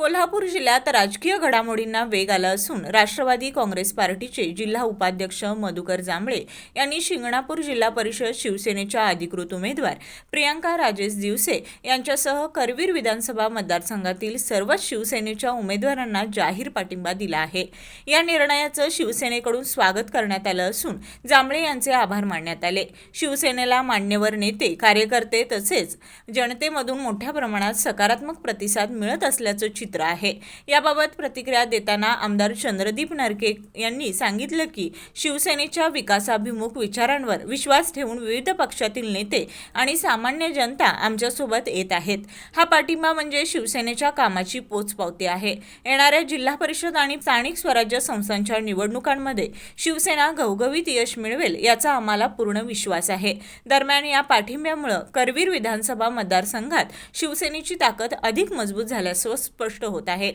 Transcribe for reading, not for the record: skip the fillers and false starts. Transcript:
कोल्हापूर जिल्ह्यात राजकीय घडामोडींना वेग आला असून राष्ट्रवादी काँग्रेस पार्टीचे जिल्हा उपाध्यक्ष मधुकर जांभळे यांनी शिंगणापूर जिल्हा परिषद शिवसेनेच्या अधिकृत उमेदवार प्रियांका राजेश दिवसे यांच्यासह करवीर विधानसभा मतदारसंघातील सर्वच शिवसेनेच्या उमेदवारांना जाहीर पाठिंबा दिला आहे। या निर्णयाचं शिवसेनेकडून स्वागत करण्यात आलं असून जांभळे यांचे आभार मानण्यात आले। शिवसेनेला मान्यवर नेते, कार्यकर्ते तसेच जनतेमधून मोठ्या प्रमाणात सकारात्मक प्रतिसाद मिळत असल्याचं चित्र आहे। याबाबत प्रतिक्रिया देताना आमदार चंद्रदीप नरके यांनी सांगितलं की शिवसेनेच्या विकासाभिमुख विचारांवर विश्वास ठेवून विविध पक्षातील नेते आणि सामान्य जनता आमच्यासोबत येत आहेत। हा पाठिंबा म्हणजे शिवसेनेच्या कामाची पोचपावती आहे। येणाऱ्या जिल्हा परिषद आणि स्थानिक स्वराज्य संस्थांच्या निवडणुकांमध्ये शिवसेना घवघवीत यश मिळवेल याचा आम्हाला पूर्ण विश्वास आहे। दरम्यान या पाठिंब्यामुळे करवीर विधानसभा मतदारसंघात शिवसेनेची ताकद अधिक मजबूत झाल्याचं स्पष्ट होत आहे।